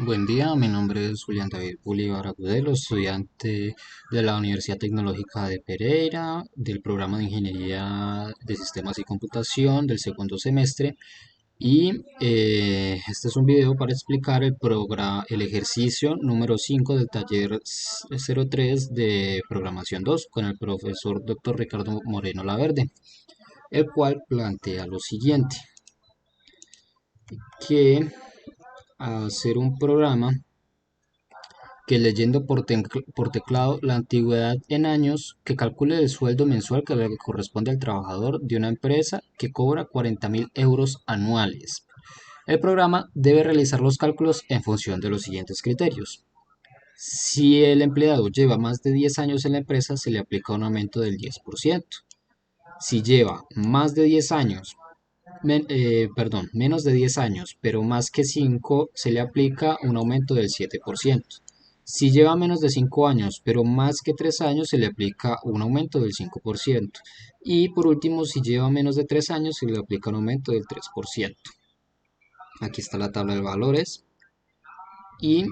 Buen día, mi nombre es Julián David Bolívar Agudelo, estudiante de la Universidad Tecnológica de Pereira, del programa de Ingeniería de Sistemas y Computación del segundo semestre. Y este es un video para explicar el ejercicio número 5 del taller 03 de Programación 2 con el profesor Dr. Ricardo Moreno Laverde, el cual plantea lo siguiente, que hacer un programa que leyendo por teclado la antigüedad en años que calcule el sueldo mensual que le corresponde al trabajador de una empresa que cobra 40.000 € anuales. El programa debe realizar los cálculos en función de los siguientes criterios. Si el empleado lleva más de 10 años en la empresa, se le aplica un aumento del 10%. Si lleva más de 10 años, menos de 10 años, pero más que 5, se le aplica un aumento del 7%. Si lleva menos de 5 años, pero más que 3 años, se le aplica un aumento del 5%. Y por último, si lleva menos de 3 años, se le aplica un aumento del 3%. Aquí está la tabla de valores. Y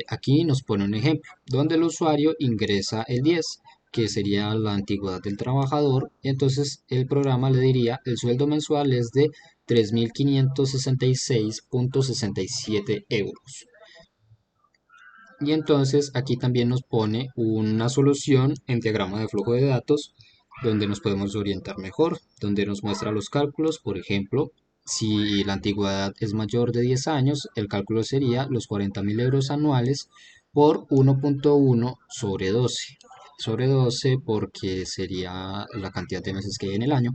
aquí nos pone un ejemplo, donde el usuario ingresa el 10, que sería la antigüedad del trabajador, y entonces el programa le diría, el sueldo mensual es de 3.566,67 €. Y entonces aquí también nos pone una solución en diagrama de flujo de datos donde nos podemos orientar mejor, donde nos muestra los cálculos. Por ejemplo, si la antigüedad es mayor de 10 años, el cálculo sería los 40.000 € anuales por 1.1 sobre 12. Sobre 12 porque sería la cantidad de meses que hay en el año.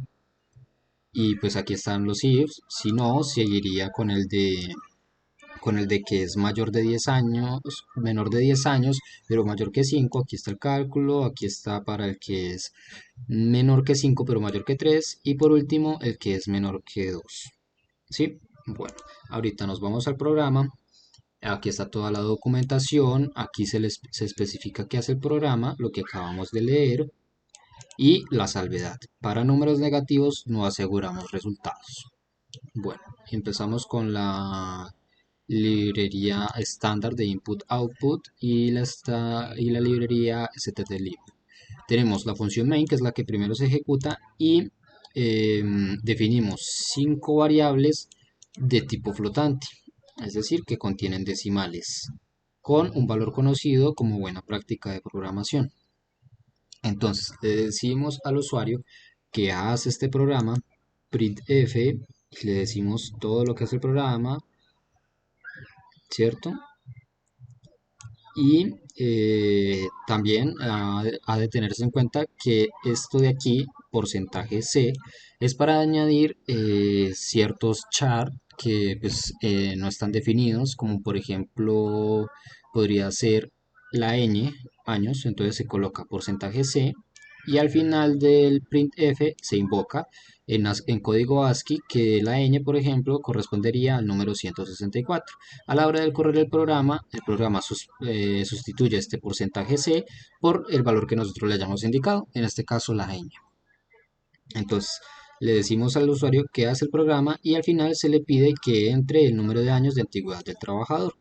Y pues aquí están los ifs. Si no, seguiría con el de que es mayor de 10 años, menor de 10 años, pero mayor que 5. Aquí está el cálculo, aquí está para el que es menor que 5 pero mayor que 3, y por último el que es menor que 2. ¿Sí? Bueno, ahorita nos vamos al programa. Aquí está toda la documentación, aquí se especifica qué hace el programa, lo que acabamos de leer, y la salvedad. Para números negativos no aseguramos resultados. Bueno, empezamos con la librería estándar de input-output y la librería stdlib. Tenemos la función main, que es la que primero se ejecuta, y definimos 5 variables de tipo flotante, es decir, que contienen decimales, con un valor conocido como buena práctica de programación. Entonces, le decimos al usuario que hace este programa, printf, y le decimos todo lo que hace el programa, ¿cierto? Y también ha de tenerse en cuenta que esto de aquí, porcentaje C, es para añadir ciertos char que pues, no están definidos, como por ejemplo podría ser la ñ, años, entonces se coloca porcentaje C y al final del printf se invoca en código ASCII que la ñ, por ejemplo, correspondería al número 164. A la hora de correr el programa sustituye este porcentaje C por el valor que nosotros le hayamos indicado, en este caso la ñ. Entonces le decimos al usuario que hace el programa y al final se le pide que entre el número de años de antigüedad del trabajador.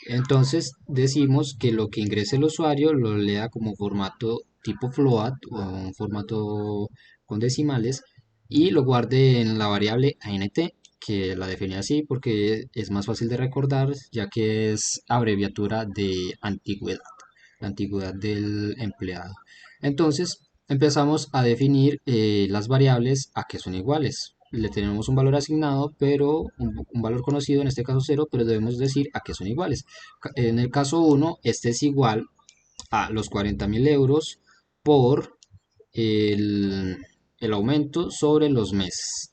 Entonces decimos que lo que ingrese el usuario lo lea como formato tipo float o un formato con decimales y lo guarde en la variable int, que la define así porque es más fácil de recordar ya que es abreviatura de antigüedad, la antigüedad del empleado. Entonces empezamos a definir las variables a que son iguales. Le tenemos un valor asignado, pero un valor conocido, en este caso 0, pero debemos decir a qué son iguales. En el caso 1, este es igual a los 40.000 € por el, el aumento sobre los meses,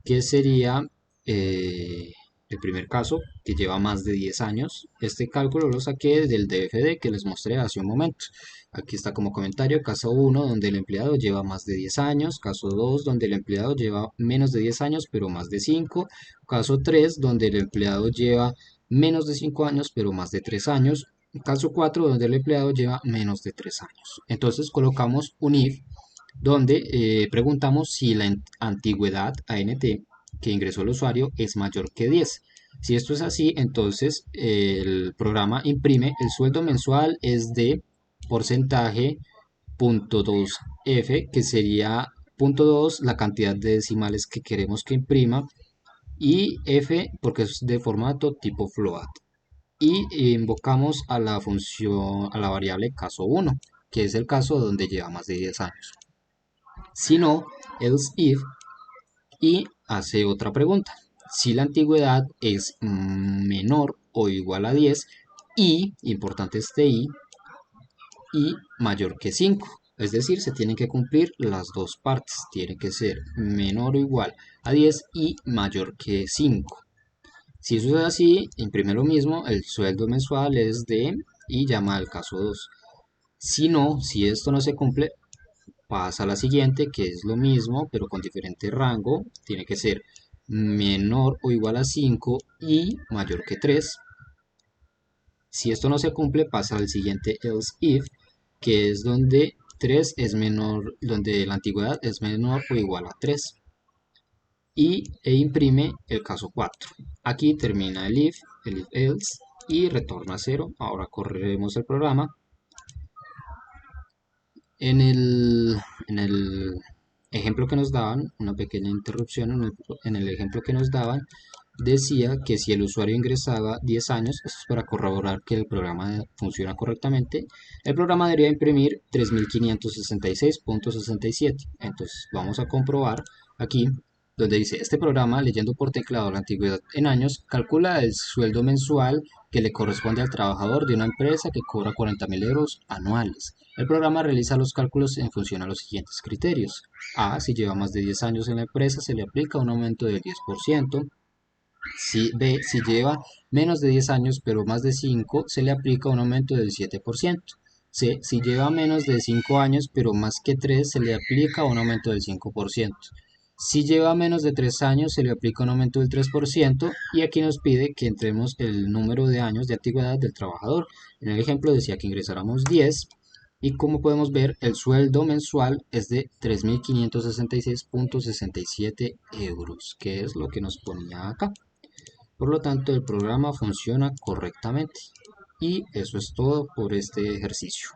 que sería el primer caso, que lleva más de 10 años. Este cálculo lo saqué del DFD que les mostré hace un momento. Aquí está como comentario, caso 1, donde el empleado lleva más de 10 años, caso 2, donde el empleado lleva menos de 10 años, pero más de 5, caso 3, donde el empleado lleva menos de 5 años, pero más de 3 años, caso 4, donde el empleado lleva menos de 3 años. Entonces colocamos un if donde preguntamos si la antigüedad ANT que ingresó el usuario es mayor que 10. Si esto es así, entonces el programa imprime el sueldo mensual es de porcentaje punto 2F, que sería punto 2 la cantidad de decimales que queremos que imprima, y F porque es de formato tipo float. Y invocamos a la función, a la variable caso 1, que es el caso donde lleva más de 10 años. Si no, else if, y hace otra pregunta. Si la antigüedad es menor o igual a 10 y, importante este y mayor que 5. Es decir, se tienen que cumplir las dos partes. Tiene que ser menor o igual a 10 y mayor que 5. Si eso es así, imprime lo mismo, el sueldo mensual es de y llama al caso 2. Si no, si esto no se cumple, pasa a la siguiente, que es lo mismo, pero con diferente rango. Tiene que ser menor o igual a 5 y mayor que 3. Si esto no se cumple, pasa al siguiente else if, que es donde 3 es menor, donde la antigüedad es menor o igual a 3. E imprime el caso 4. Aquí termina el if else y retorna 0. Ahora correremos el programa. En el ejemplo que nos daban, una pequeña interrupción en el ejemplo que nos daban, decía que si el usuario ingresaba 10 años, esto es para corroborar que el programa funciona correctamente, el programa debería imprimir 3566.67. Entonces vamos a comprobar aquí donde dice, este programa, leyendo por teclado la antigüedad en años, calcula el sueldo mensual que le corresponde al trabajador de una empresa que cobra 40.000 euros anuales. El programa realiza los cálculos en función a los siguientes criterios. A. Si lleva más de 10 años en la empresa, se le aplica un aumento del 10%. B. Si lleva menos de 10 años pero más de 5, se le aplica un aumento del 7%. C. Si lleva menos de 5 años pero más que 3, se le aplica un aumento del 5%. Si lleva menos de 3 años, se le aplica un aumento del 3%. Y aquí nos pide que entremos el número de años de antigüedad del trabajador. En el ejemplo decía que ingresáramos 10. Y como podemos ver, el sueldo mensual es de 3.566.67 euros, que es lo que nos ponía acá. Por lo tanto, el programa funciona correctamente. Y eso es todo por este ejercicio.